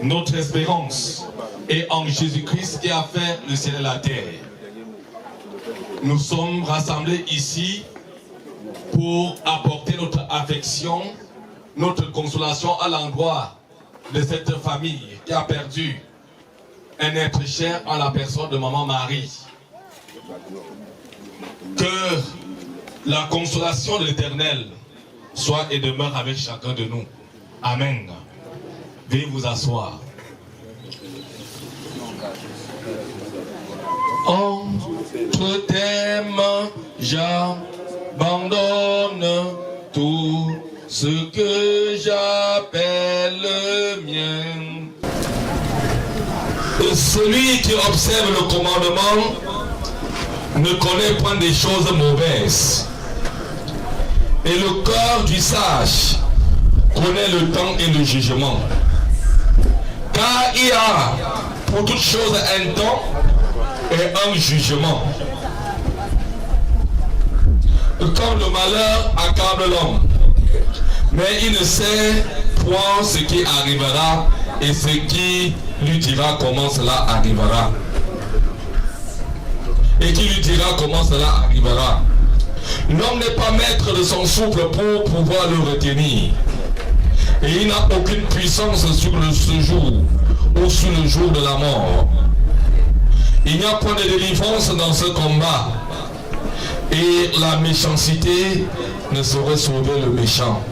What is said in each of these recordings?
Notre espérance est en Jésus-Christ qui a fait le ciel et la terre. Nous sommes rassemblés ici pour apporter notre affection, notre consolation à l'endroit de cette famille qui a perdu un être cher en la personne de Maman Marie. Que la consolation de l'Éternel soit et demeure avec chacun de nous. Amen. Veuillez vous asseoir. Entre tes mains, j'abandonne tout ce que j'appelle le mien. Et celui qui observe le commandement ne connaît point des choses mauvaises. Et le corps du sage connaît le temps et le jugement. Car il y a pour toute chose un temps et un jugement. Comme le malheur accable l'homme, mais il ne sait point ce qui arrivera et ce qui lui dira comment cela arrivera. Et qui lui dira comment cela arrivera. L'homme n'est pas maître de son souffle pour pouvoir le retenir. Et il n'a aucune puissance sur ce jour ou sur le jour de la mort. Il n'y a point de délivrance dans ce combat. Et la méchanceté ne saurait sauver le méchant.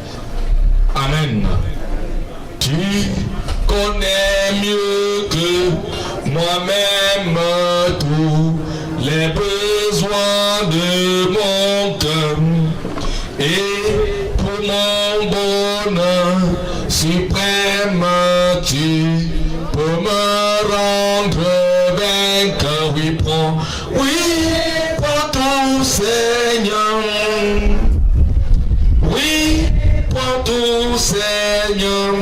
Amen. Tu connais mieux que moi-même tous les besoins de mon cœur. Et pour mon bonheur suprême, tu peux me rendre vainqueur. Oui, prends tout, Seigneur. Oui, prends tout, Seigneur.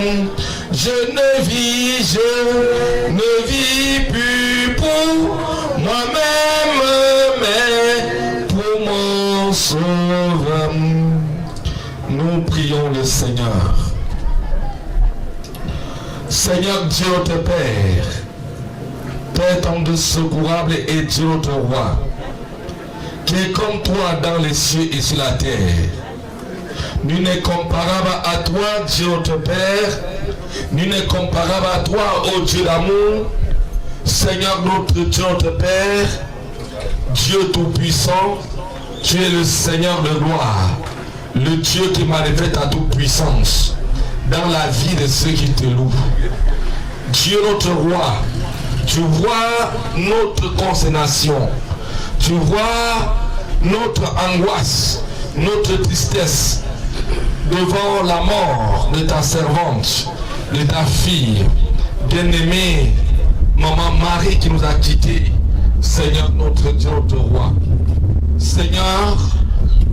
Je ne vis plus pour moi-même, mais pour mon sauveur. Nous prions le Seigneur. Seigneur Dieu notre Père, Père ton secourable et Dieu notre Roi, qui est comme toi dans les cieux et sur la terre. Nul n'est comparable à toi, Dieu notre Père. Nul n'est comparable à toi, ô Dieu d'amour. Seigneur notre Dieu, notre Père, Dieu tout-puissant, tu es le Seigneur de gloire, le Dieu qui manifeste ta toute puissance dans la vie de ceux qui te louent. Dieu notre Roi, tu vois notre consternation, tu vois notre angoisse, notre tristesse devant la mort de ta servante, de ta fille, bien-aimée, Maman Marie qui nous a quittés. Seigneur notre Dieu, notre Roi. Seigneur,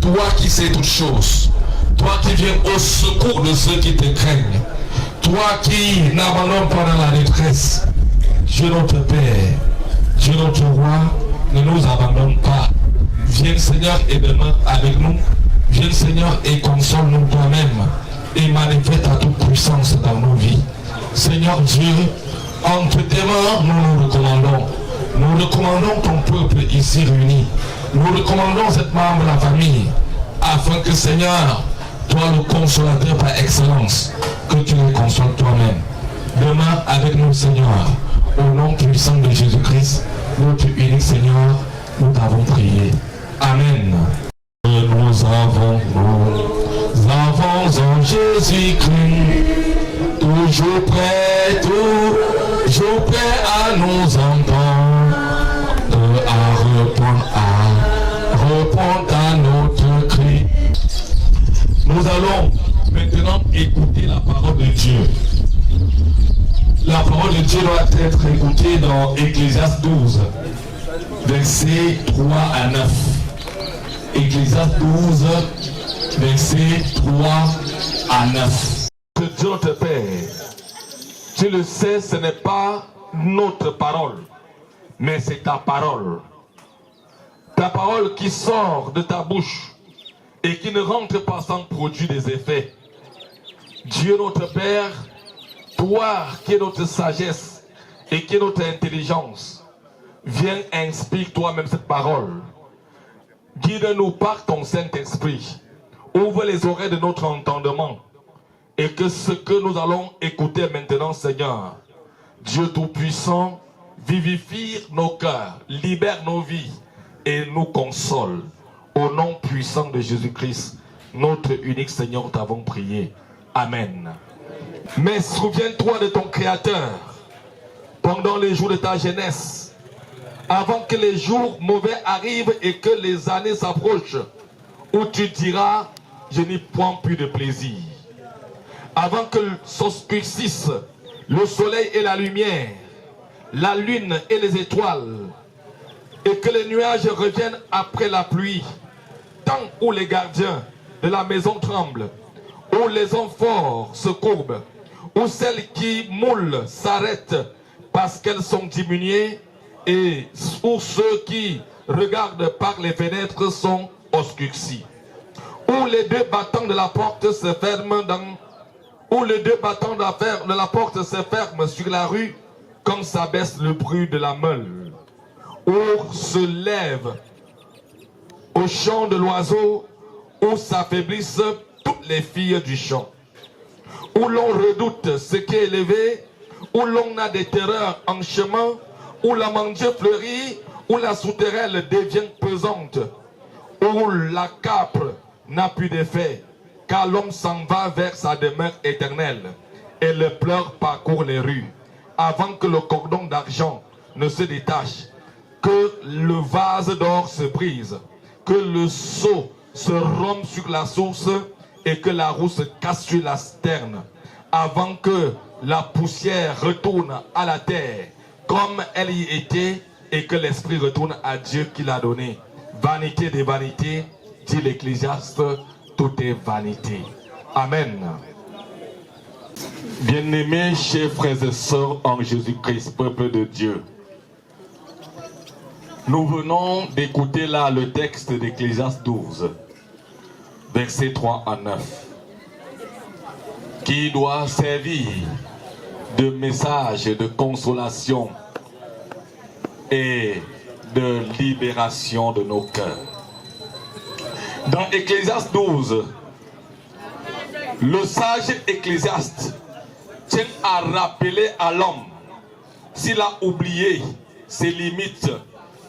toi qui sais toutes choses, toi qui viens au secours de ceux qui te craignent, toi qui n'abandonnes pas dans la détresse, Dieu notre Père, Dieu notre Roi, ne nous abandonne pas. Viens Seigneur et demeure avec nous. Viens Seigneur et console-nous toi-même et manifeste ta toute puissance dans nos vies. Seigneur Dieu, entre tes mains, nous recommandons. Nous recommandons ton peuple ici réuni. Nous recommandons cette membre de la famille, afin que Seigneur, toi le consolateur par excellence, que tu les consoles toi-même. Demeure avec nous Seigneur, au nom puissant de Jésus-Christ, notre unique Seigneur, nous t'avons prié. Amen. Nous avons en Jésus-Christ, toujours prêt à nous entendre, à répondre à notre cri. Nous allons maintenant écouter la parole de Dieu. La parole de Dieu doit être écoutée dans Ecclésiaste 12, versets 3 à 9. Ecclésiaste 12, versets 3 à 9. Que Dieu te paie. Tu le sais, ce n'est pas notre parole, mais c'est ta parole. Ta parole qui sort de ta bouche et qui ne rentre pas sans produire des effets. Dieu notre Père, Toi qui es notre sagesse et qui est notre intelligence, viens, inspire toi-même cette parole. Guide-nous par ton Saint-Esprit. Ouvre les oreilles de notre entendement. Et que ce que nous allons écouter maintenant, Seigneur, Dieu Tout-Puissant, vivifie nos cœurs, libère nos vies et nous console. Au nom puissant de Jésus-Christ, notre unique Seigneur, t'avons prié. Amen. Mais souviens-toi de ton Créateur pendant les jours de ta jeunesse, avant que les jours mauvais arrivent et que les années s'approchent, où tu diras, je n'y prends plus de plaisir. Avant que s'obscurcissent le soleil et la lumière, la lune et les étoiles, et que les nuages reviennent après la pluie, tant où les gardiens de la maison tremblent, où les hommes forts se courbent, où celles qui moulent s'arrêtent parce qu'elles sont diminuées, et où ceux qui regardent par les fenêtres sont obscurcis, où les deux battants de la porte se ferment de la porte se ferment sur la rue quand s'abaisse le bruit de la meule, où se lève au chant de l'oiseau, où s'affaiblissent toutes les filles du champ, où l'on redoute ce qui est élevé, où l'on a des terreurs en chemin, où la mandieu fleurit, où la souterraine devient pesante, où la capre n'a plus d'effet, car l'homme s'en va vers sa demeure éternelle, et le pleurs parcourt les rues, avant que le cordon d'argent ne se détache, que le vase d'or se brise, que le seau se rompe sur la source, et que la roue se casse sur la sterne, avant que la poussière retourne à la terre, comme elle y était, et que l'esprit retourne à Dieu qui l'a donné. Vanité des vanités, dit l'Ecclésiaste, tout est vanité. Amen. Bien-aimés, chers frères et sœurs en Jésus-Christ, peuple de Dieu, nous venons d'écouter là le texte d'Ecclésiaste 12, versets 3 à 9, qui doit servir de message de consolation et de libération de nos cœurs. Dans Ecclésiaste 12, le sage Ecclésiaste tient à rappeler à l'homme, s'il a oublié ses limites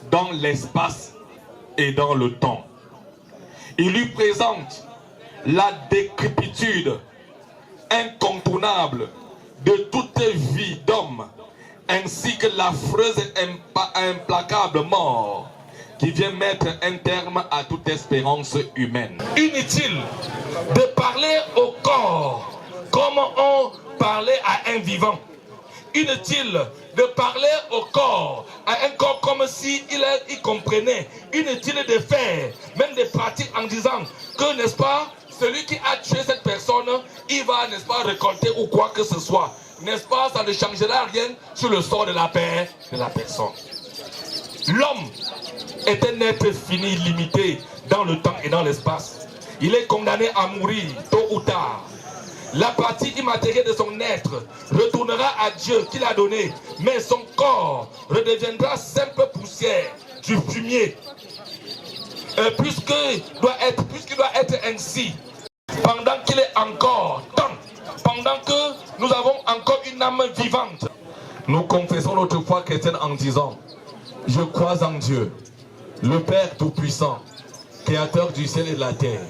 dans l'espace et dans le temps. Il lui présente la décrépitude incontournable de toute vie d'homme, ainsi que l'affreuse et implacable mort qui vient mettre un terme à toute espérance humaine. Inutile de parler au corps comme on parlait à un vivant. Inutile de parler au corps, à un corps comme si il comprenait. Inutile de faire même des pratiques en disant que, n'est-ce pas, celui qui a tué cette personne, il va, n'est-ce pas, récolter ou quoi que ce soit. N'est-ce pas, ça ne changera rien sur le sort de la paix de la personne. L'homme est un être fini, limité dans le temps et dans l'espace. Il est condamné à mourir tôt ou tard. La partie immatérielle de son être retournera à Dieu qui l'a donné, mais son corps redeviendra simple poussière, du fumier. Puisqu'il doit être ainsi, pendant qu'il est encore temps, pendant que nous avons encore une âme vivante, nous confessons notre foi chrétienne en disant: je crois en Dieu, le Père Tout-Puissant, Créateur du ciel et de la terre.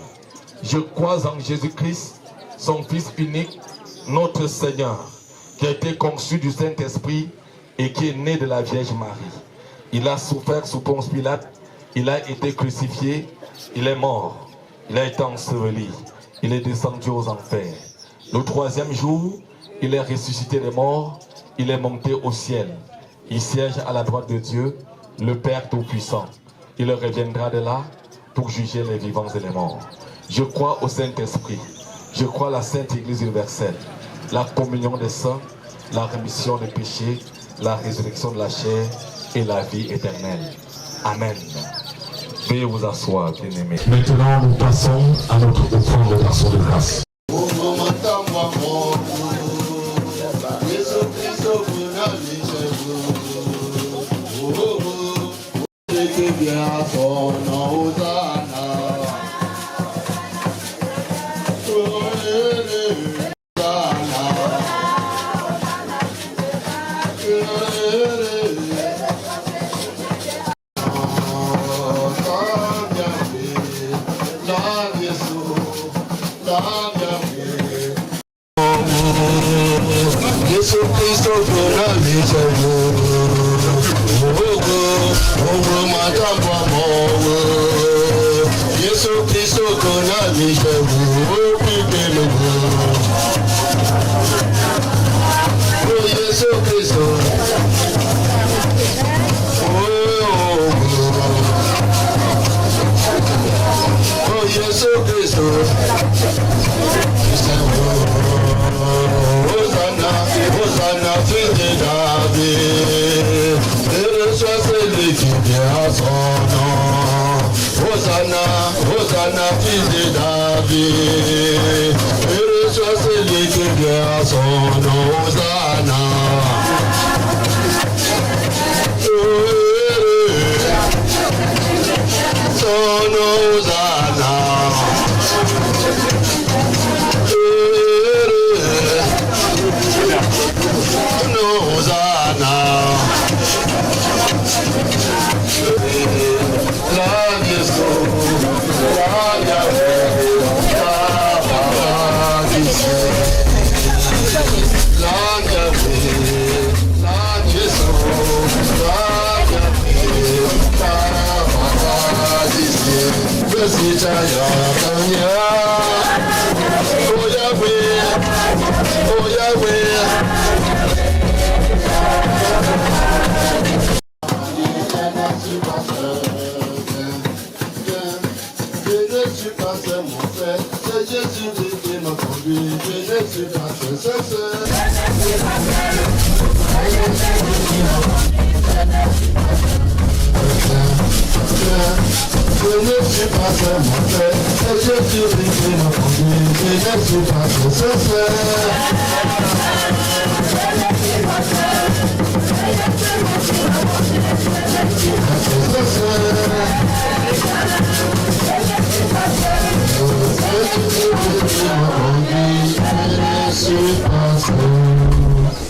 Je crois en Jésus-Christ, son Fils unique, notre Seigneur, qui a été conçu du Saint-Esprit et qui est né de la Vierge Marie. Il a souffert sous Ponce Pilate, il a été crucifié, il est mort, il a été enseveli, il est descendu aux enfers. Le troisième jour, il est ressuscité des morts, il est monté au ciel. Il siège à la droite de Dieu, le Père Tout-Puissant. Il reviendra de là pour juger les vivants et les morts. Je crois au Saint-Esprit. Je crois à la Sainte Église universelle, la communion des saints, la rémission des péchés, la résurrection de la chair et la vie éternelle. Amen. Veuillez vous asseoir, bien-aimés. Maintenant, nous passons à notre offrande d'action de grâce.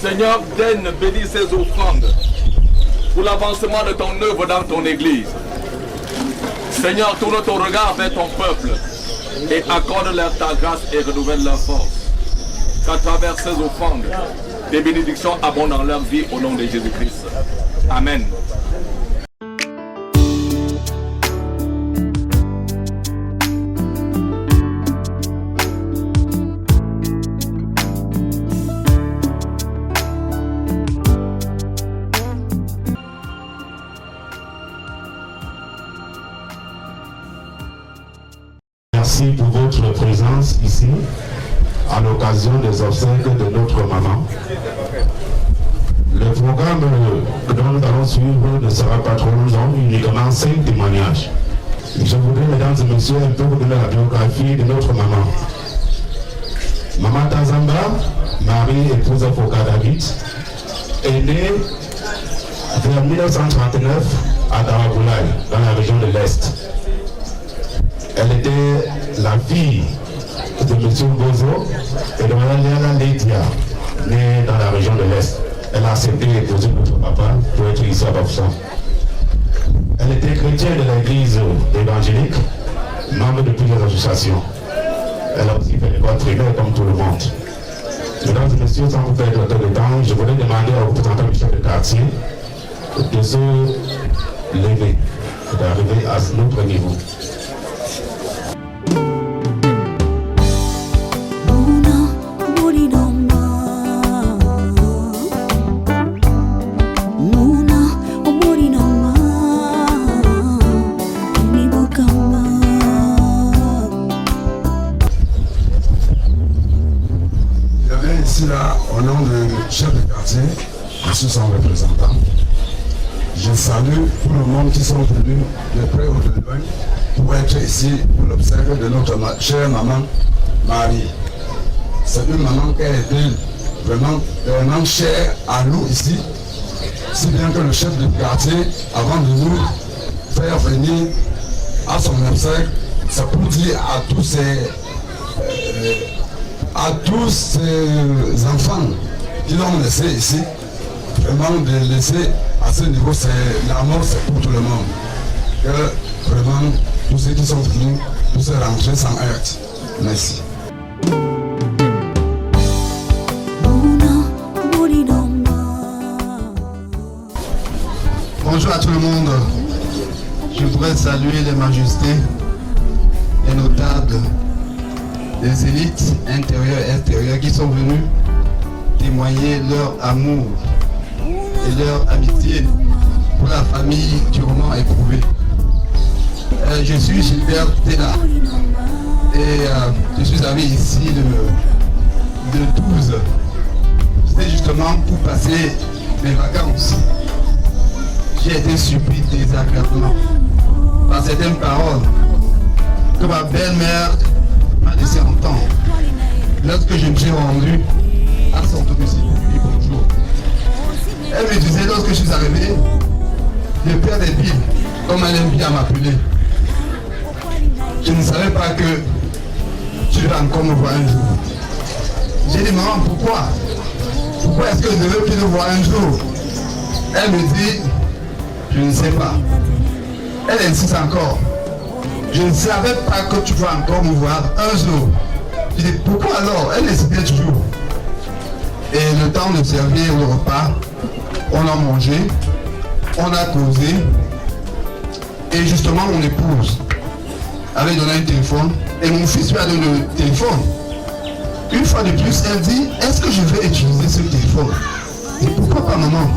Seigneur, daigne bénis ces offrandes pour l'avancement de ton œuvre dans ton église. Seigneur, tourne ton regard vers ton peuple et accorde-leur ta grâce et renouvelle leur force. Qu'à travers ces offrandes, des bénédictions abondent dans leur vie au nom de Jésus-Christ. Amen. Merci pour votre présence ici à l'occasion des obsèques de notre maman. Le programme dont nous allons suivre ne sera pas trop long, uniquement 5 témoignages. Je voudrais, mesdames et messieurs, un peu vous donner la biographie de notre maman. Maman Tazamba, Marie, épouse Foka David, est née vers 1939 à Daraboulaye, dans la région de l'Est. Elle était la fille de M. Bozo et de Mme Léana Lédia, née dans la région de l'Est. Elle a accepté d'épouser notre papa pour être ici à Bafoussam. Elle était chrétienne de l'église évangélique, membre de plusieurs associations. Elle a aussi fait l'école primaire comme tout le monde. Mesdames et messieurs, sans vous perdre trop de temps, je voudrais demander au représentant du chef de quartier de se lever, d'arriver à notre niveau. Au nom du chef de quartier, je suis son représentant. Je salue tout le monde qui sont venus de près ou de loin pour être ici pour l'obsèque de notre chère maman Marie. C'est une maman qui a été vraiment chère à nous ici, si bien que le chef de quartier, avant de nous faire venir à son obsèque, c'est pour dire à tous ces enfants qui l'ont laissé ici, vraiment de laisser à ce niveau, la mort c'est pour tout le monde. Que vraiment tous ceux qui sont venus puissent rentrer sans heurts. Merci. Bonjour à tout le monde. Je voudrais saluer les majestés, les notables, les élites intérieures et extérieures qui sont venus témoigner leur amour et leur amitié pour la famille durement éprouvée. Je suis Gilbert Tena et je suis arrivé ici de 12. C'était justement pour passer mes vacances. J'ai été surpris désagréablement par certaines paroles que ma belle-mère m'a laissé entendre lorsque je me suis rendu à son domicile pour lui bonjour. Elle me disait lorsque je suis arrivé, le père des billes, comme elle aime bien m'appeler. Je ne savais pas que tu vas encore me voir un jour. J'ai dit maman, pourquoi? Pourquoi est-ce que je ne veux plus le voir un jour? Elle me dit, je ne sais pas. Elle insiste encore. Je ne savais pas que tu vas encore me voir un jour. Je dis, pourquoi alors? Elle insistait toujours. Et le temps de servir le repas, on a mangé, on a causé. Et justement, mon épouse avait donné un téléphone. Et mon fils lui a donné le téléphone. Une fois de plus, elle dit, est-ce que je vais utiliser ce téléphone? Et pourquoi pas maman?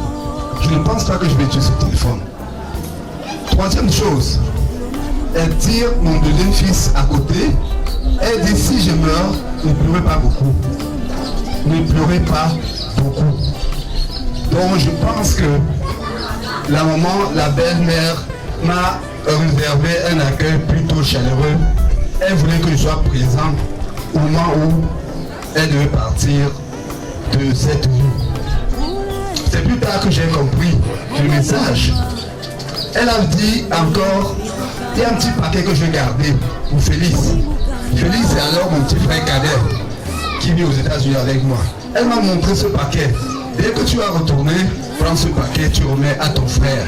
Je ne pense pas que je vais utiliser ce téléphone. Troisième chose, elle tire mon deuxième fils à côté. Elle dit, si je meurs, ne pleurez pas beaucoup. Ne pleurez pas beaucoup. Donc je pense que la maman, la belle-mère, m'a réservé un accueil plutôt chaleureux. Elle voulait que je sois présent au moment où elle devait partir de cette vie. C'est plus tard que j'ai compris le message. Elle a dit encore, il y a un petit paquet que je vais garder pour Félix. Félix c'est alors mon petit frère cadet qui vit aux États-Unis avec moi. Elle m'a montré ce paquet. Dès que tu vas retourner, prends ce paquet, tu remets à ton frère.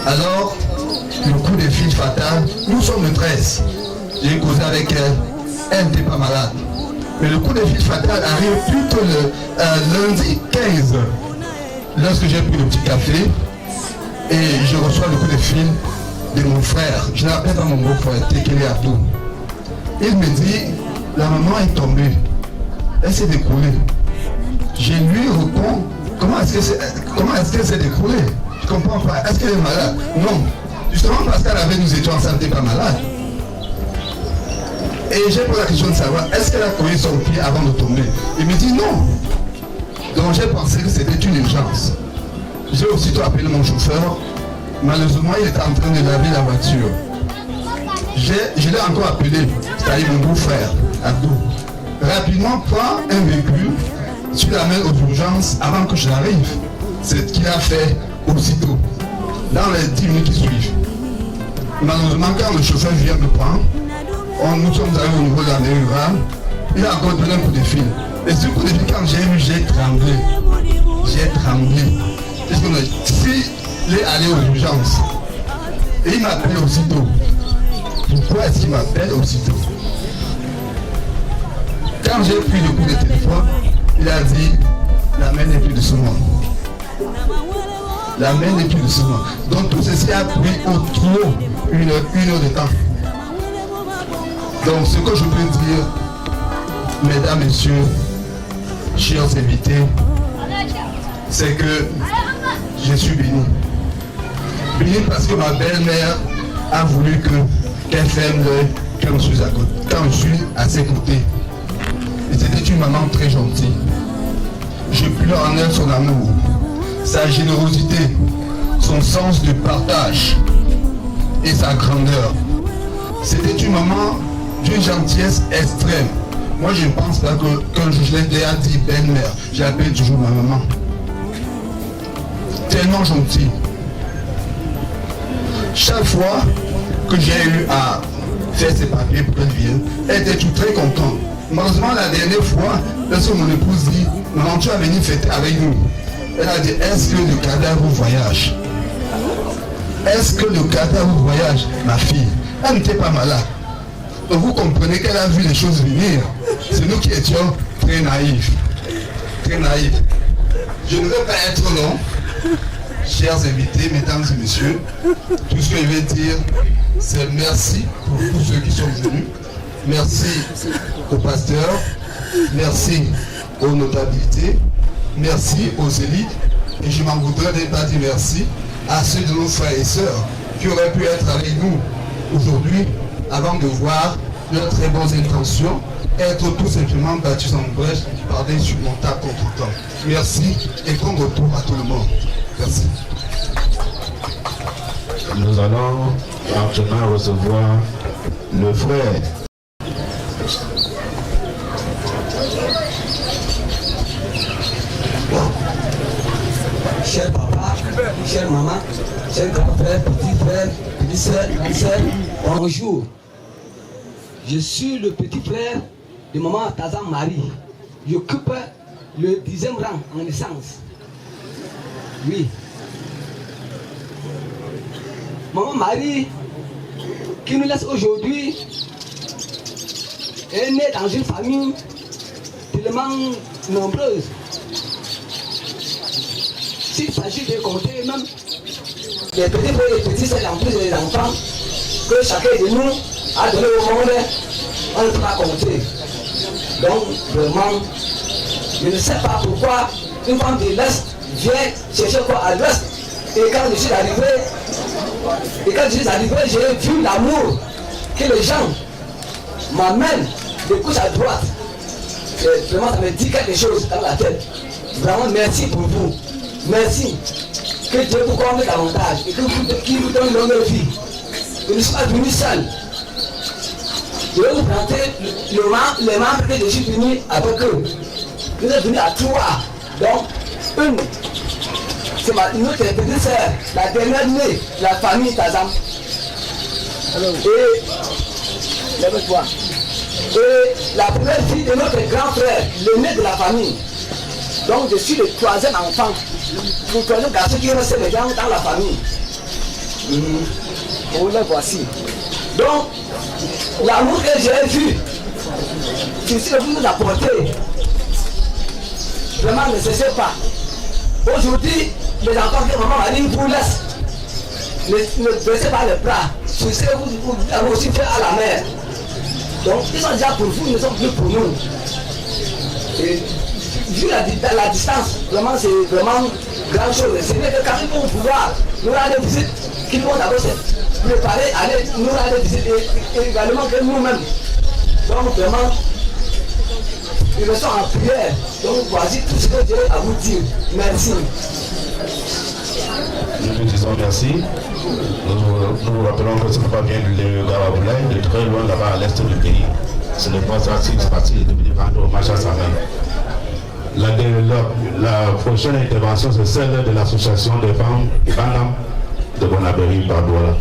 Alors, le coup de fil fatal, nous sommes le 13. J'ai causé avec elle, elle n'était pas malade. Mais le coup de fil fatal arrive plutôt le lundi 15. Lorsque j'ai pris le petit café et je reçois le coup de fil de mon frère. Je n'appelle pas mon beau-frère, Tekele Abdou. Il me dit, la maman est tombée. Elle s'est découlée. Je lui réponds, comment est-ce qu'elle s'est découlée? Je ne comprends pas. Est-ce qu'elle est malade? Non. Justement parce qu'elle avait, nous étions ensemble, elle n'était pas malade. Et j'ai posé la question de savoir, est-ce qu'elle a collé son pied avant de tomber? Il me dit non. Donc j'ai pensé que c'était une urgence. J'ai aussitôt appelé mon chauffeur. Malheureusement, il était en train de laver la voiture. Je l'ai encore appelé, c'est-à-dire mon beau-frère, Abdou. Rapidement, prends un véhicule, tu l'amènes aux urgences avant que je n'arrive. C'est ce qu'il a fait aussitôt, dans les 10 minutes qui suivent. Malheureusement, quand le chauffeur vient me prendre, nous sommes arrivés au niveau de la mairie rurale, il a encore donné un coup de fil. Et ce coup de fil, quand j'ai vu, j'ai tremblé. J'ai tremblé. S'il est allé aux urgences, et il m'appelle aussitôt. Pourquoi est-ce qu'il m'appelle aussitôt? Quand j'ai pris le coup de téléphone, il a dit, la main n'est plus de ce monde. La main n'est plus de ce monde. Donc tout ceci a pris au trop une heure de temps. Donc ce que je peux dire, mesdames, messieurs, chers invités, c'est que je suis béni. Béni parce que ma belle-mère a voulu qu'elle ferme l'œil quand je suis à ses côtés. Et c'était une maman très gentille. Je pleure en elle son amour, sa générosité, son sens de partage et sa grandeur. C'était une maman d'une gentillesse extrême. Moi, je ne pense pas que quand je l'ai déjà dit belle-mère, j'appelle toujours ma maman. Tellement gentille. Chaque fois que j'ai eu à faire ses papiers pour qu'elle vienne, elle était tout très contente. Malheureusement, la dernière fois, lorsque mon épouse dit, maman, tu vas venir fêter avec nous. Elle a dit, est-ce que le cadavre voyage? Est-ce que le cadavre voyage, ma fille? Elle n'était pas malade. Donc vous comprenez qu'elle a vu les choses venir. C'est nous qui étions très naïfs. Très naïfs. Je ne veux pas être long. Chers invités, mesdames et messieurs, tout ce que je vais dire, c'est merci pour tous ceux qui sont venus. Merci au pasteur, merci aux notabilités, merci aux élites. Et je m'en voudrais de ne pas dire merci à ceux de nos frères et sœurs qui auraient pu être avec nous aujourd'hui avant de voir leurs très bonnes intentions être tout simplement battus en brèche par des insurmontables contretemps. Merci et bon retour à tout le monde. Merci. Nous allons maintenant recevoir le frère. Cher papa, chère maman, cher grand frère, petit frère, petite soeur, grande soeur, bonjour. Je suis le petit frère de maman Tazan Marie. J'occupe le 10e rang en naissance. Oui. Maman Marie, qui nous laisse aujourd'hui, est née dans une famille tellement nombreuse. S'il s'agit de compter même les petits frères et les petits sœurs en plus des enfants que chacun de nous a donné au monde, on ne peut pas compter. Donc vraiment, je ne sais pas pourquoi une femme de l'Est vient chercher quoi à l'Ouest. Et quand je suis arrivé, j'ai vu l'amour que les gens m'amènent de gauche à droite. Et vraiment, ça me dit quelque chose dans la tête. Vraiment, merci pour vous. Merci. Que Dieu vous comble davantage et qu'il vous donne longue vie. Je ne suis pas venu seul. Je vais vous présenter les membres que je suis venu avec eux. Nous sommes venus à 3. Donc, une, c'est notre petite sœur, la dernière née, la famille Tazam. Et la première fille de notre grand frère, l'aîné de la famille. Donc, je suis le 3e enfant. Le 3e garçon qui reste maintenant dans la famille. Vous le voici. Donc, l'amour que j'ai vu, je suis venu nous apporter. Vraiment, ne cessez pas. Aujourd'hui, les enfants que maman Marie vous laisse, ne baissez pas les bras. Je sais que vous avez aussi fait à la mer. Donc, ils sont déjà pour vous, ils ne sont plus pour nous. Et vu la distance, vraiment, c'est vraiment grand chose. C'est vrai que quand ils vont pouvoir nous rendre visite, qu'ils vont d'abord se préparer à aller nous rendre visite et également que nous-mêmes. Donc, vraiment, ils sont en prière. Donc, voici tout ce que Dieu a à vous dire. Merci. Nous vous disons merci. Nous vous rappelons que ce n'est pas bien le Garaboulaye, de très loin là-bas à l'est du pays. C'est le point stratégique parti de rendre hommage à sa mère. La prochaine intervention, c'est celle de l'association des femmes Banam de Bonabéry par Douala.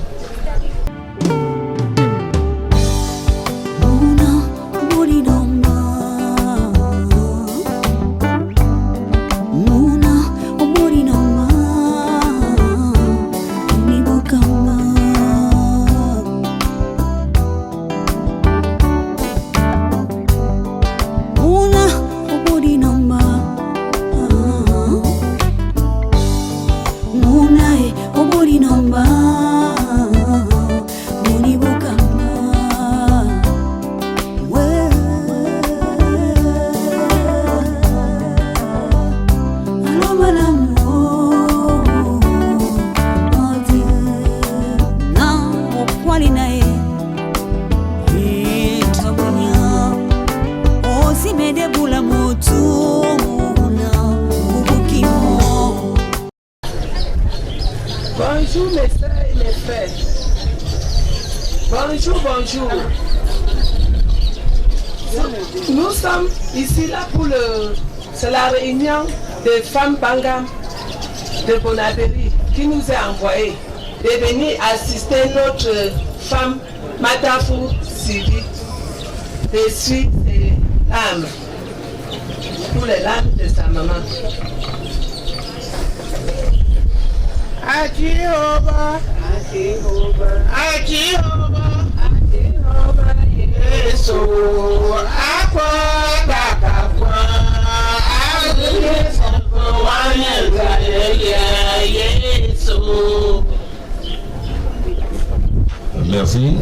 Bonjour mes frères et mes frères. Bonjour, bonjour. Nous sommes ici là pour c'est la réunion des femmes Bangam de Bonabéry qui nous est envoyée. de venir assister notre femme Matafou Sylvie. Je suis ses larmes, pour les larmes de sa maman. Akihoba, Akihoba, Akihoba, Akihoba, Yesu, Akwa, Dakakwa, Yesu. Merci.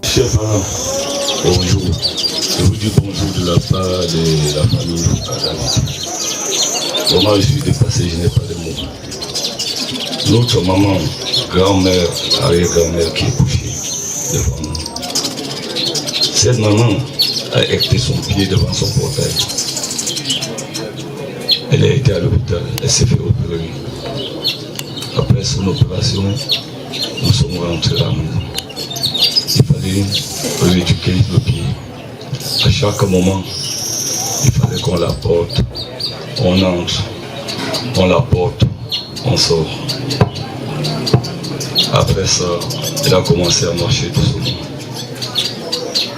Chers parents, bonjour. Je vous dis bonjour de la part de la famille David. Vraiment, je suis dépassé, je n'ai pas de mots. Notre maman, grand-mère, arrière-grand-mère qui est couchée devant nous. Cette maman a éclaté son pied devant son portail. Elle a été à l'hôpital, elle s'est fait opérer. Après son opération, nous sommes rentrés à la maison. Il fallait rééduquer le pied. À chaque moment, il fallait qu'on la porte, on entre, on la porte, on sort. Après ça, elle a commencé à marcher doucement.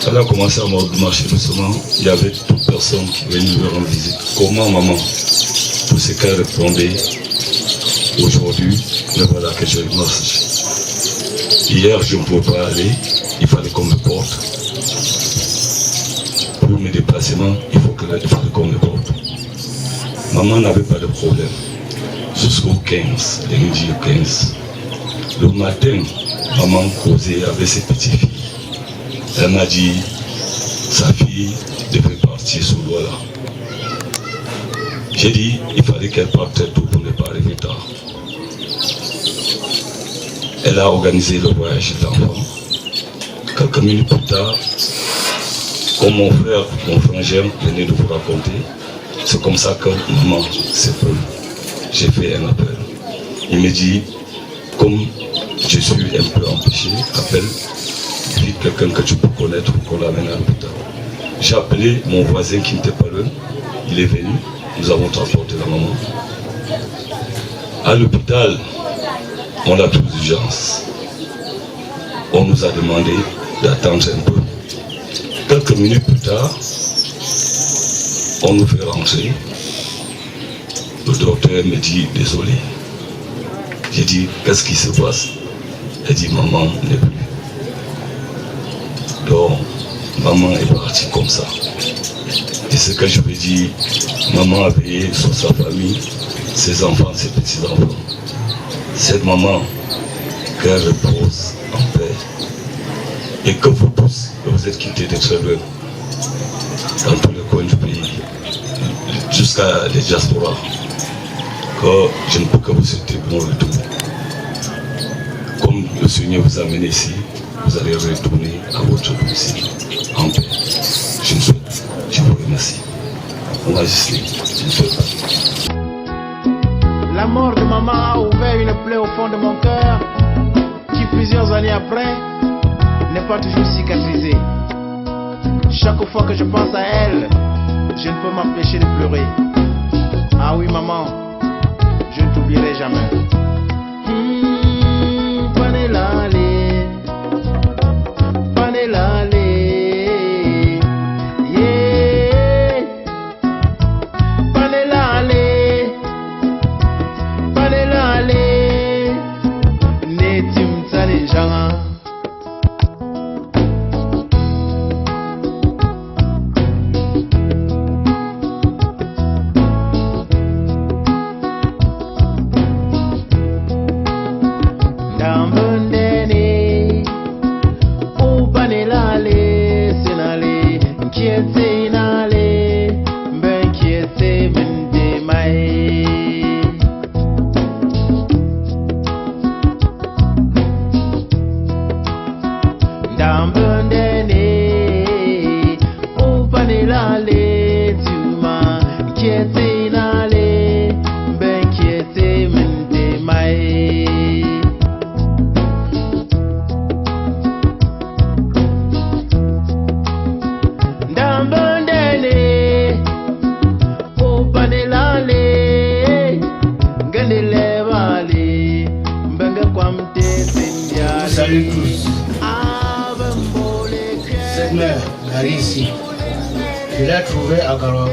Elle a commencé à marcher doucement, il y avait toute personne qui venait lui rendre visite. Comment maman? Tout ce qu'elle répondait, aujourd'hui, me voilà que je marche. Hier, je ne pouvais pas aller, il fallait qu'on me porte. Pour mes déplacements, il fallait qu'on me porte. Maman n'avait pas de problème. Jusqu'au 15, le lundi 15. Le matin, maman causait avec ses petites filles. Elle m'a dit, sa fille devait partir ce doigt là. J'ai dit, il fallait qu'elle parte très tôt pour ne pas arriver tard. Elle a organisé le voyage d'enfants. Quelques minutes plus tard, comme mon frangin venait de vous raconter, c'est comme ça que maman s'est pris. J'ai fait un appel. Il me dit, comme je suis un peu empêché, appelle vite quelqu'un que tu peux connaître pour qu'on l'amène à l'hôpital. J'ai appelé mon voisin qui n'était pas loin. Il est venu. Nous avons transporté la maman. À l'hôpital, on a pris d'urgence. On nous a demandé d'attendre un peu. Quelques minutes plus tard, on nous fait rentrer. Le docteur me dit désolé. J'ai dit qu'est-ce qui se passe? Elle dit maman n'est plus. Donc maman est partie comme ça. Et ce que je veux dire, maman a veillé sur sa famille, ses enfants, ses petits-enfants. Cette maman, qu'elle repose en paix. Et que vous tous, vous êtes quittés de très loin, dans tous les coins du pays, jusqu'à les diasporas, que je ne peux que vous souhaiter bon retour. Comme le Seigneur vous a amené ici, vous allez retourner à votre domicile en paix. Je vous souhaite, je vous remercie. Mon Majesté, je vous souhaite. La mort de maman a ouvert une plaie au fond de mon cœur qui, plusieurs années après, n'est pas toujours cicatrisée. Chaque fois que je pense à elle, je ne peux m'empêcher de pleurer. Ah oui, maman, je ne t'oublierai jamais. Panelale, panelale, yeah. Panelale, panelale, netim tale janga. Salut tous. Cette mère, Marie ici, je l'ai trouvée à Garoua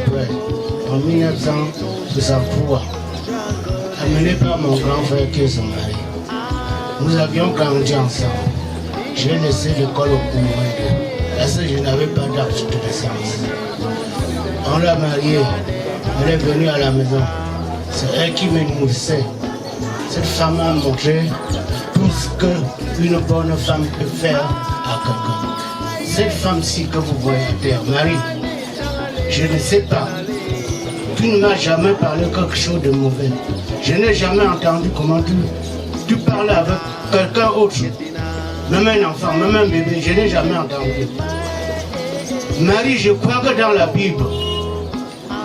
en 1963, amenée par mon grand frère qui est son mari. Nous avions grandi ensemble. J'ai laissé l'école au couvent parce que je n'avais pas d'acte de naissance. On l'a mariée, elle est venue à la maison. C'est elle qui me nourrissait. Cette femme m'a montré tout ce qu'une bonne femme peut faire à quelqu'un. Cette femme-ci que vous voyez à terre, Marie, je ne sais pas. Tu ne m'as jamais parlé quelque chose de mauvais. Je n'ai jamais entendu comment tu parles avec quelqu'un autre. Même un enfant, même un bébé, je n'ai jamais entendu. Marie, je crois que dans la Bible,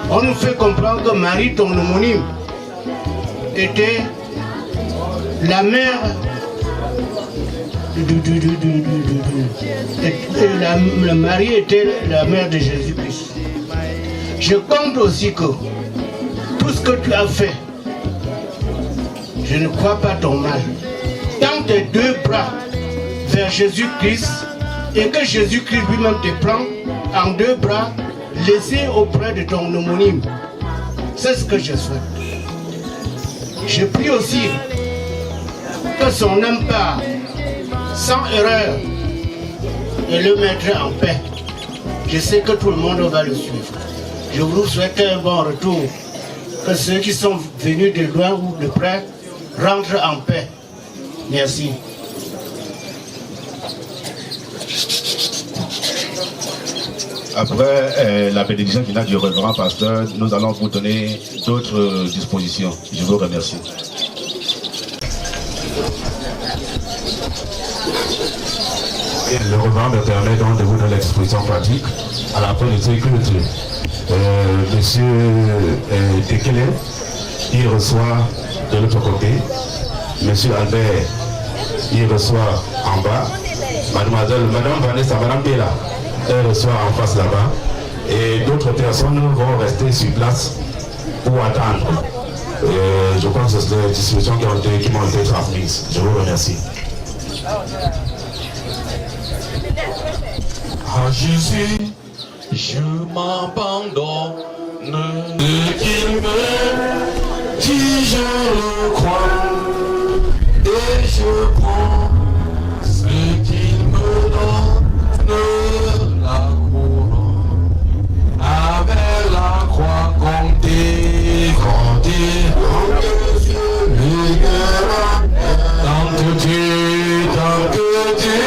on nous fait comprendre que Marie, ton homonyme, était la mère Marie était la mère de Jésus-Christ. Je compte aussi que tout ce que tu as fait, je ne crois pas ton mal. Tends tes deux bras vers Jésus-Christ et que Jésus-Christ lui-même te prend en deux bras, laissé auprès de ton homonyme. C'est ce que je souhaite. Je prie aussi que son âme part sans erreur et le mettre en paix. Je sais que tout le monde va le suivre. Je vous souhaite un bon retour. Que ceux qui sont venus de loin ou de près rentrent en paix. Merci. Après la bénédiction finale du révérend pasteur, nous allons vous donner d'autres dispositions. Je vous remercie. Le révérend me permet donc de vous donner l'exposition pratique à la fin de ce culte. Monsieur Tekele, il reçoit de l'autre côté. Monsieur Albert, il reçoit en bas. Madame Vanessa, Madame Bella, elle reçoit en face là-bas. Et d'autres personnes vont rester sur place pour attendre. Je pense que c'est des dispositions qui m'ont été transmises. Je vous remercie. À Jésus, je m'abandonne. De qu'il me dit, je le crois. Et je prends ce qu'il me donne, la couronne. Avec la croix comptée, tant que Dieu, tant que Dieu.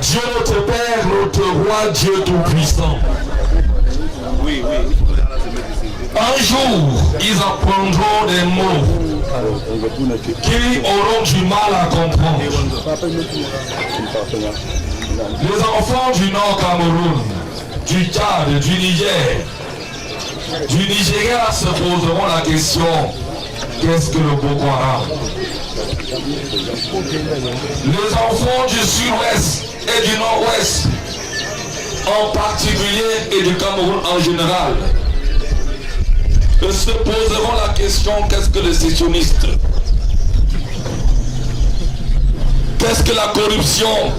Dieu notre Père, notre Roi, Dieu Tout-Puissant. Un jour, ils apprendront des mots qui auront du mal à comprendre. Les enfants du Nord Cameroun, du Tchad, du Niger, du Nigeria se poseront la question: qu'est-ce que le Boko Haram? Les enfants du Sud-Ouest et du Nord-Ouest, en particulier, et du Cameroun en général, se poseront la question: qu'est-ce que le sécessionnisme? Qu'est-ce que la corruption?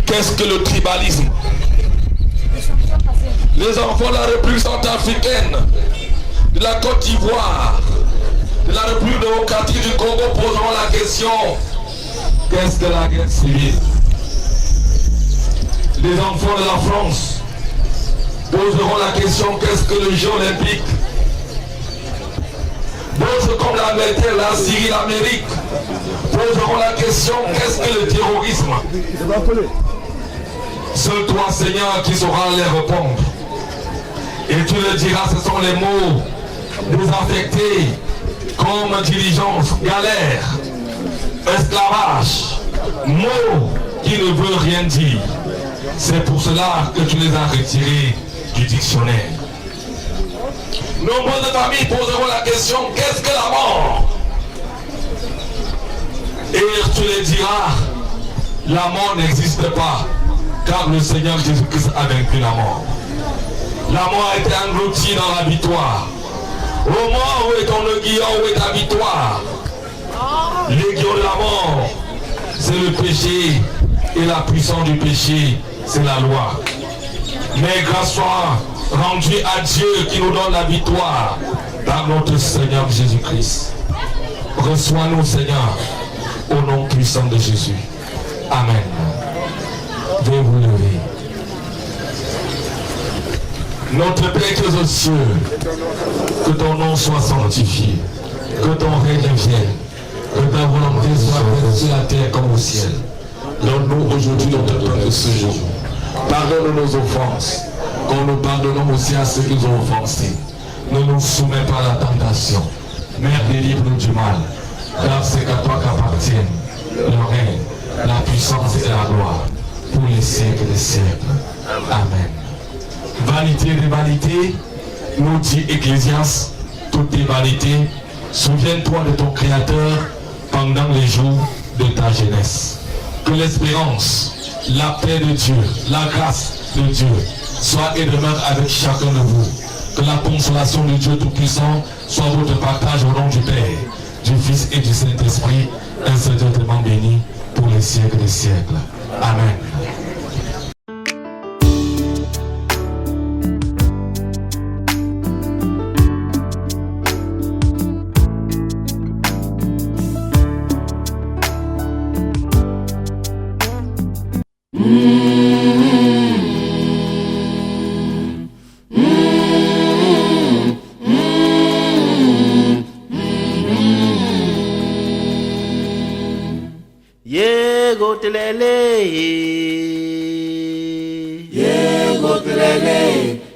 Qu'est-ce que le tribalisme? Les enfants de la République centrafricaine, de la Côte d'Ivoire, de la République démocratique du Congo poseront la question: qu'est-ce que la guerre civile? Les enfants de la France poseront la question: qu'est-ce que le jeu olympique? D'autres comme l'Angleterre, la Syrie, l'Amérique poseront la question: qu'est-ce que le terrorisme? Seul toi, Seigneur, qui saura les répondre. Et tu le diras, ce sont les mots désaffectés comme diligence, galère, esclavage, mots qui ne veulent rien dire. C'est pour cela que tu les as retirés du dictionnaire. Nombreuses familles poseront la question, qu'est-ce que la mort? Et tu les diras, la mort n'existe pas, car le Seigneur Jésus-Christ a vaincu la mort. La mort a été engloutie dans la victoire. Au mort, où est ton aiguillon, où est ta victoire? L'aiguillon de la mort, c'est le péché, et la puissance du péché, c'est la loi. Mais grâce soit rendue à Dieu qui nous donne la victoire par notre Seigneur Jésus-Christ. Reçois-nous, Seigneur, au nom puissant de Jésus. Amen. Veuillez vous lever. Notre Père qui es aux cieux, que ton nom soit sanctifié, que ton règne vienne, que ta volonté soit faite sur la terre comme au ciel. Donne-nous aujourd'hui notre pain de ce jour. Pardonne nos offenses, comme nous pardonnons aussi à ceux qui nous ont offensés. Ne nous soumets pas à la tentation, mais délivre-nous du mal, car c'est à toi qu'appartiennent le règne, la puissance et la gloire, pour les siècles des siècles. Amen. Vanité des vanités, nous dit Ecclésiaste, toutes tes vanités, souviens-toi de ton Créateur pendant les jours de ta jeunesse. Que l'espérance, la paix de Dieu, la grâce de Dieu soit et demeure avec chacun de vous. Que la consolation de Dieu Tout-Puissant soit votre partage au nom du Père, du Fils et du Saint-Esprit, ainsi directement béni pour les siècles des siècles. Amen.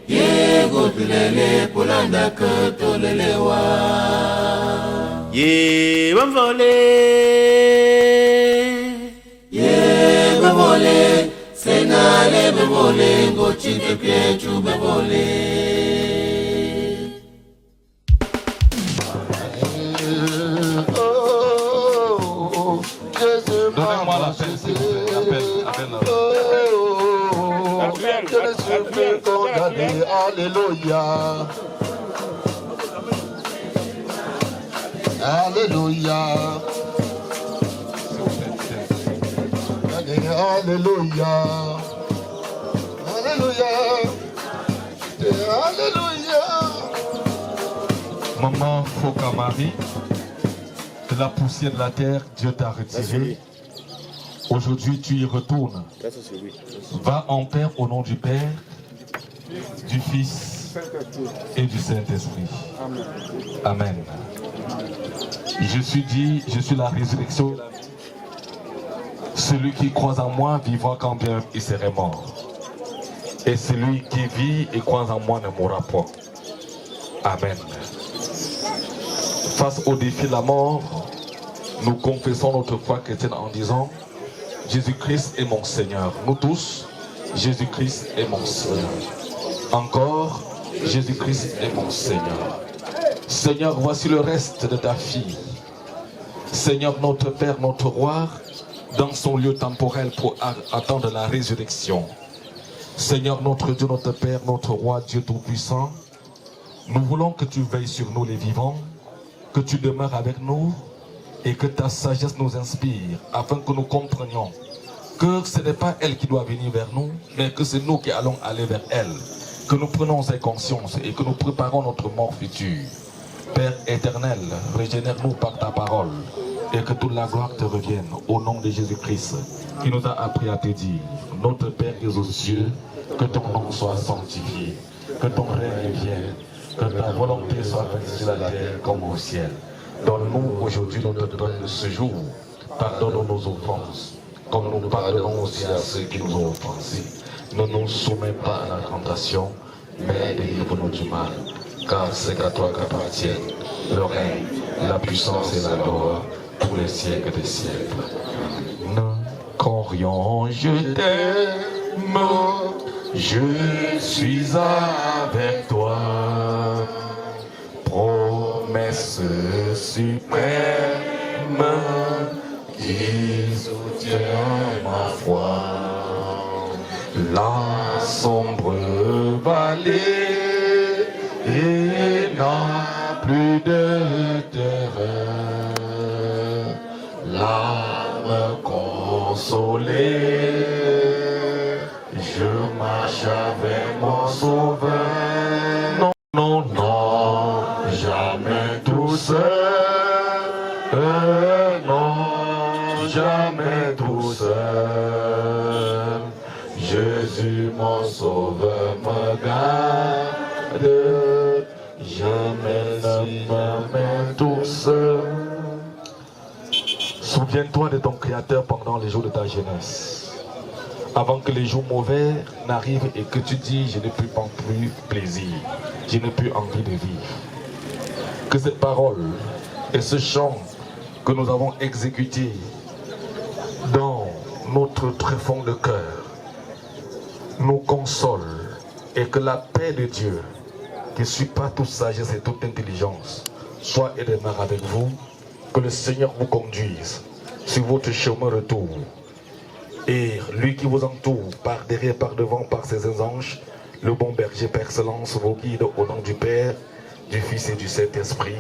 Yegotlele polanda kotolelewa Ye bevole senale bevole ngochike piechu bevole Donnez-moi la peine, s'il vous plaît. Appelle. Je ne suis plus condamné, alléluia. Alléluia. Alléluia. Alléluia. Alléluia. Maman Fokamari, de la poussière de la terre, Dieu t'a retiré. Aujourd'hui, tu y retournes. Va en paix au nom du Père, du Fils et du Saint-Esprit. Amen. Je suis la résurrection. Celui qui croit en moi vivra quand bien il serait mort. Et celui qui vit et croit en moi ne mourra point. Amen. Face au défi de la mort, nous confessons notre foi chrétienne en disant: Jésus-Christ est mon Seigneur. Nous tous, Jésus-Christ est mon Seigneur. Encore, Jésus-Christ est mon Seigneur. Seigneur, voici le reste de ta fille. Seigneur, notre Père, notre Roi, dans son lieu temporel pour attendre la résurrection. Seigneur, notre Dieu, notre Père, notre Roi, Dieu Tout-Puissant, nous voulons que tu veilles sur nous les vivants, que tu demeures avec nous, et que ta sagesse nous inspire, afin que nous comprenions que ce n'est pas elle qui doit venir vers nous, mais que c'est nous qui allons aller vers elle. Que nous prenons ses consciences et que nous préparons notre mort future. Père éternel, régénère-nous par ta parole, et que toute la gloire te revienne au nom de Jésus-Christ, qui nous a appris à te dire: notre Père qui es aux cieux, que ton nom soit sanctifié, que ton règne vienne, que ta volonté soit faite sur la terre comme au ciel. Donne-nous aujourd'hui notre pain de ce jour. Pardonne nos offenses, comme nous pardonnons aussi à ceux qui nous ont offensés. Ne nous soumets pas à la tentation, mais délivre-nous du mal. Car c'est à toi qu'appartiennent le règne, la puissance et la gloire pour les siècles des siècles. Corion, je t'aime, je suis avec toi. promesse suprême qui soutient ma foi. La sombre vallée n'a plus de terreur. L'âme consolée, je marche avec mon sauveur. Non, non, non, jamais tout seul. Non, jamais tout seul. Jésus mon sauveur me garde. Jamais ne me mets tout seul. Souviens-toi de ton Créateur pendant les jours de ta jeunesse. Avant que les jours mauvais n'arrivent et que tu dis je n'ai plus plaisir, je n'ai plus envie de vivre. Que cette parole et ce chant que nous avons exécuté dans notre tréfonds de cœur nous console et que la paix de Dieu qui suit pas toute sagesse et toute intelligence soit et demeure avec vous. Que le Seigneur vous conduise sur votre chemin retour. Et lui qui vous entoure par derrière, par devant, par ses anges, le bon berger par excellence vous guide au nom du Père, du Fils et du Saint-Esprit,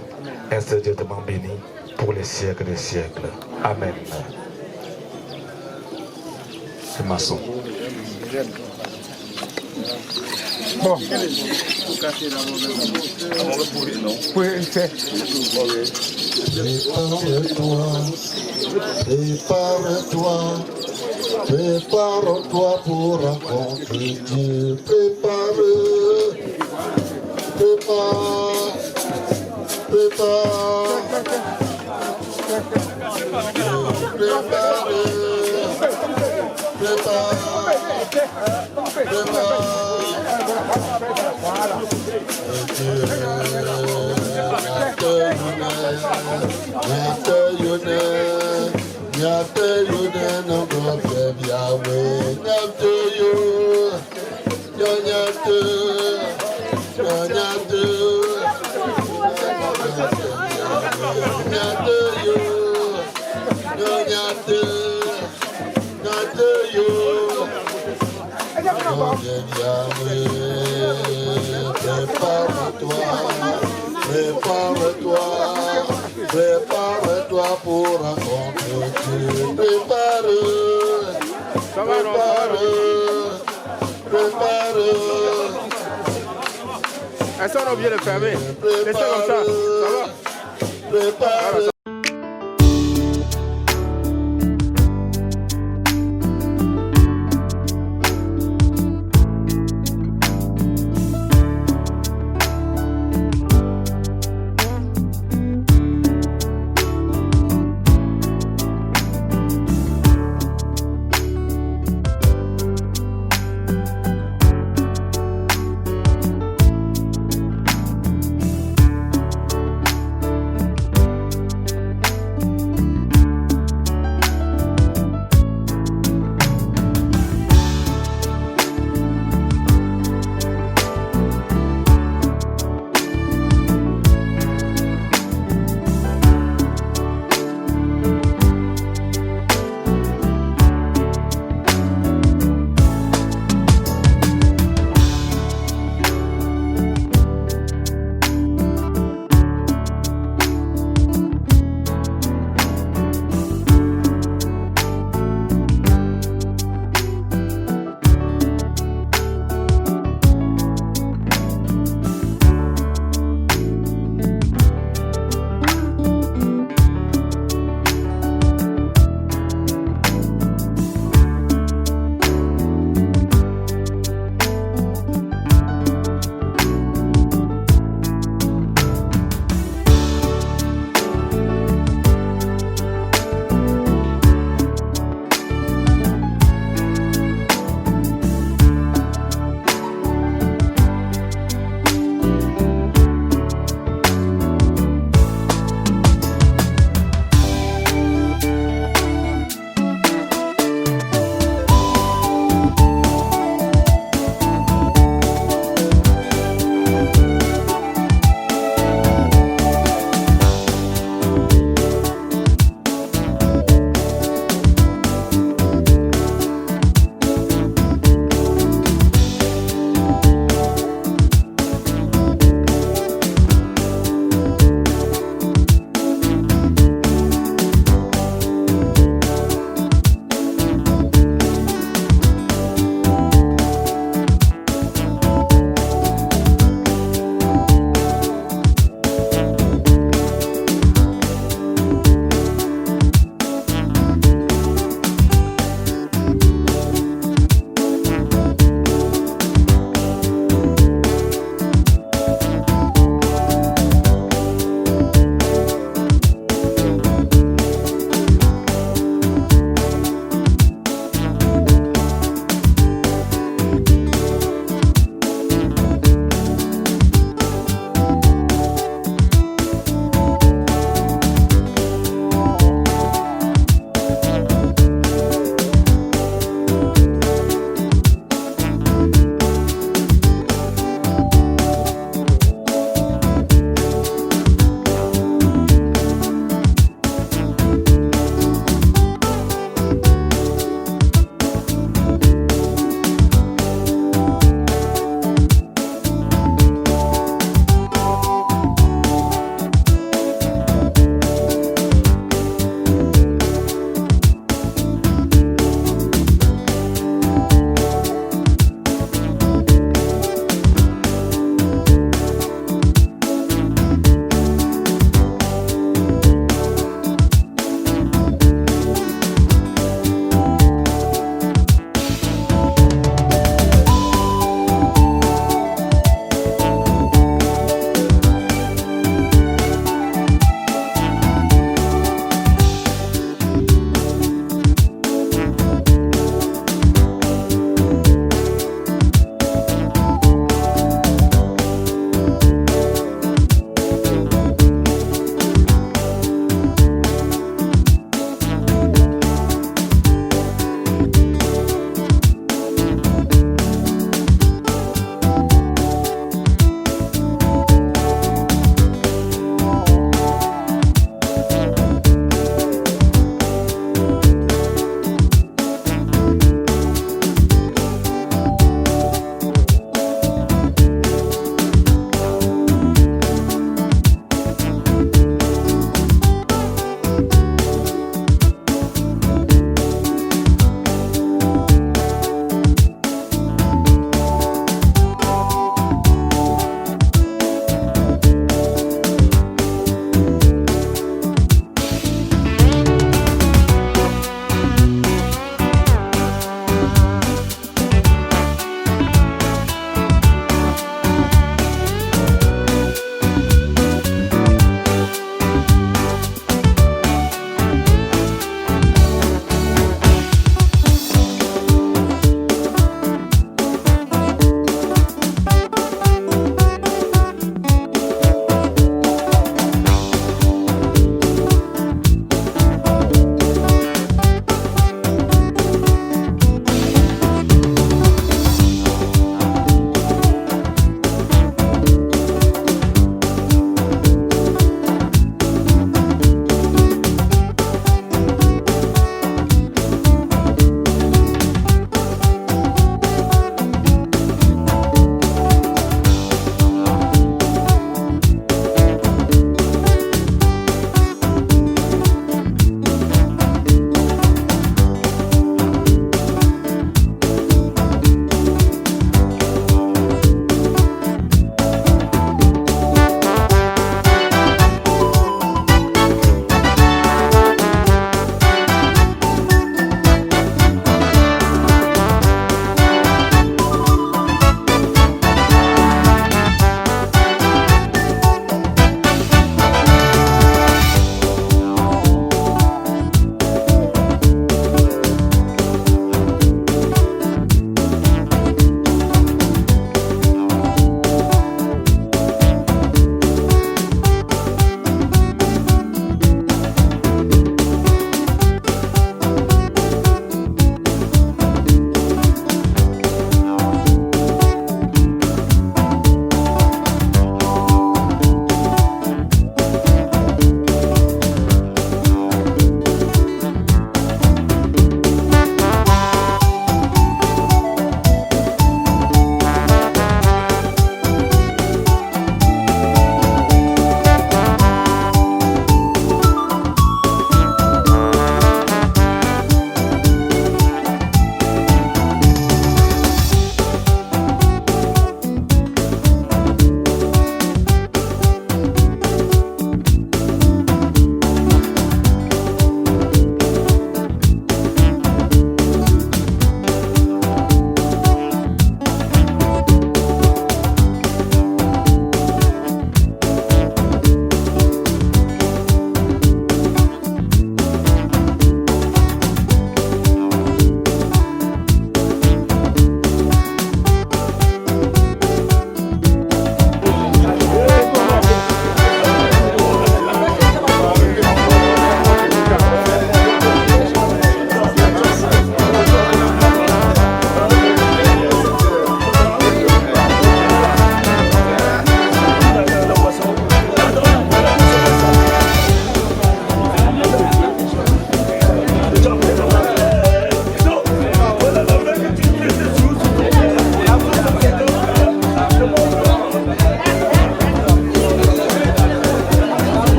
ainsi directement béni pour les siècles des siècles. Amen. C'est maçon. Bon. Oui, c'est. Prépare-toi pour rencontrer Dieu. Prépare-toi pour rencontrer Dieu. Prépare. Est-ce qu'on a oublié de fermer? Laissez comme ça, ça va? Prépare.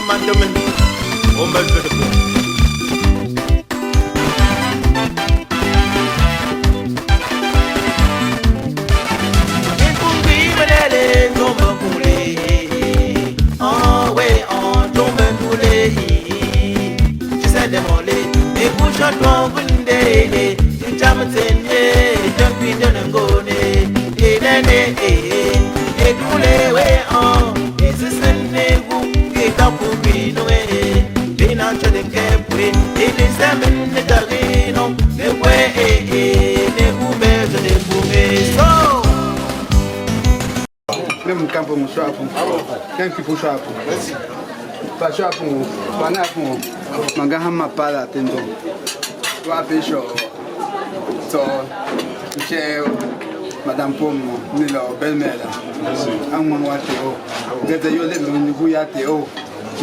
mandamin ombal fedepo Don't win day, you jam it in, don't be done and go, way on, it's a Sunday, get up with me, no way, be not to the camp, it is them in the Darino, the way, they move to the boom. So, même campo mon chapeau, quem que puxa chapeau, pas chapeau, pas napo, magahama para tendo. Toi, Pécho, Michel, Madame Pomme, Nilo, belle-mère, un moment Théo, Gazayole, le Gouya Théo,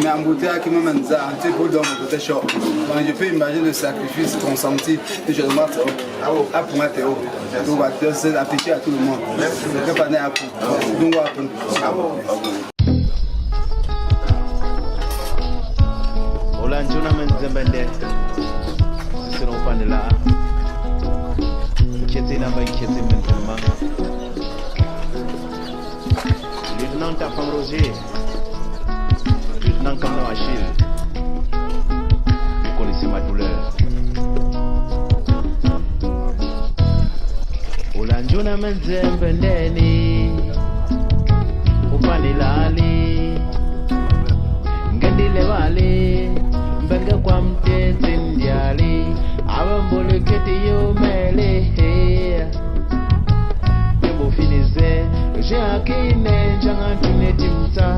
mais un bouteille qui me mène ça, un petit peu d'homme, peut-être chaud. Je peux imaginer le sacrifice consenti que je demande à pour moi Théo. Donc, on va afficher à tout le monde. Je ne pas né à pour. Donc, on va Zembende. Sinon pas de là. Qui était là-bas, qui était maintenant. Lieutenant Tafam Roger. Lieutenant Kamna Achille. Vous connaissez ma douleur. Olanjuna Menzembendeni. Upanilali. Ngandile wali. Benga kwa mtete ndiali. Awambole kete yo mele. Tembo finise. Jakine jangantine timta.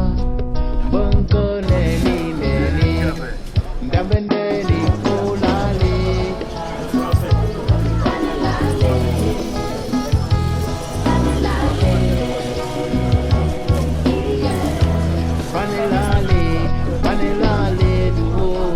Bonko neni neni. Ndambendeni kolali. Panelali, panelali duo.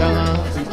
Kanga